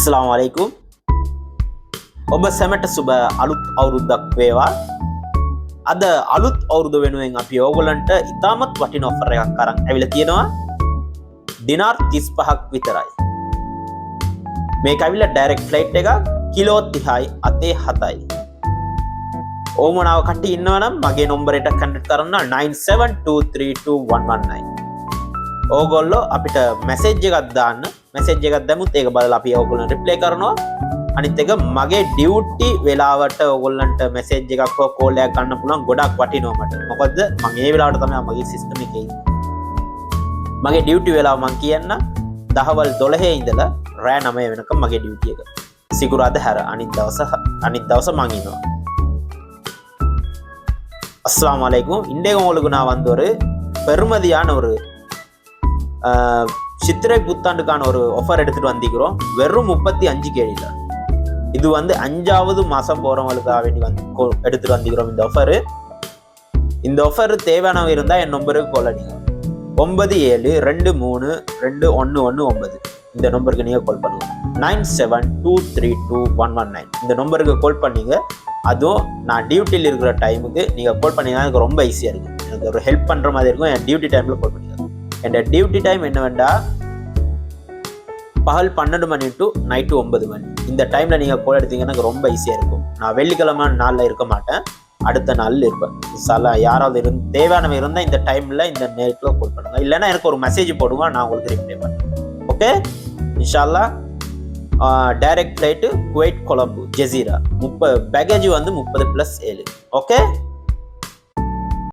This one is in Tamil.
अस्सलामु अलैकुम ඔබ සැමට සුබ අලුත් අවුරුද්දක් වේවා. අද අලුත් අවුරුදු වෙනුවෙන් අපි ඕගොල්ලන්ට ඉතාමත් වටින ඔෆර් එකක් අරන් ඇවිල්ලා තියෙනවා. දිනාර් 35ක් විතරයි. මේක ඇවිල්ලා ඩයරෙක්ට් ෆ්ලයිට් එකක් කිලෝ 30යි අතේ 7යි. ඕමනාව කට්ටිය ඉන්නවනම් මගේ නම්බර් එකට කන්ටැක්ට් කරන්න 97232119. ඕගොල්ලෝ අපිට මැසේජ් එකක් දාන්න. මැසේජ් එකක් දැම්මුත් ඒක බලලා අපි ඕගොල්ලන්ට රිප්ලයි කරනවා. අනිත් එක මගේ ඩියුටි වෙලාවට ඕගොල්ලන්ට මැසේජ් එකක් හෝ කෝල් එකක් ගන්න පුළුවන් ගොඩක් වටිනවා මට. මොකද මම ඒ වෙලාවට තමයි මගේ සිස්ටම් එකේ ඉන්නේ. මගේ ඩියුටි වෙලාව මම කියන්න දහවල් 12 ඉඳලා රෑ 9 වෙනකම් මගේ ඩියුටි එක. සිකුරාදා හැර අනිත් දවස මම ඉන්නවා. அஸ்ஸலாமு அலைக்கும். இன்றைய உங்களுக்கு நான் வந்து ஒரு பெருமதியான ஒரு சித்திரை புத்தாண்டுக்கான ஒரு ஆஃபர் எடுத்துட்டு வந்திருக்கிறோம். வெறும் 35 கேடில. இது வந்து 5வது மாசம் போறவங்களுக்காக வேண்டி வந்து எடுத்துட்டு வந்திருக்கிறோம் இந்த ஆஃபர். இந்த ஆஃபர் தேவையானவங்க இருந்தா என் நம்பருக்கு கால் பண்ணுங்க. 97232119 இந்த நம்பருக்கு நீங்க கால் பண்ணுங்க. 97232119 இந்த நம்பருக்கு கால் பண்ணீங்க. அதுவும் நான் டியூட்டியில் இருக்கிற டைமுக்கு நீங்கள் கால் பண்ணிங்கன்னா எனக்கு ரொம்ப ஈஸியாக இருக்கும். எனக்கு ஒரு ஹெல்ப் பண்ணுற மாதிரி இருக்கும். என் டியூட்டி டைமில் கால் பண்ணிக்கலாம். என் டியூட்டி டைம் என்ன வேண்டா பகல் 12 மணி டு நைட்டு 9 மணி. இந்த டைமில் நீங்கள் கால் எடுத்தீங்கன்னா எனக்கு ரொம்ப ஈஸியாக இருக்கும். நான் வெள்ளிக்கிழமை நாளில் இருக்க மாட்டேன், அடுத்த நாளில் இருப்பேன். யாராவது தேவையானவங்க இருந்தால் இந்த டைமில் இந்த நேரத்தில் கால் பண்ணுங்க. இல்லைன்னா எனக்கு ஒரு மெசேஜ் போடுங்க, நான் உங்களுக்கு ரிப்ளை பண்ணுறேன். ஓகே, இன்ஷா அல்லாஹ். Direct flight Kuwait Colombo Jazeera. Baggage வந்து 30+7. ஓகே.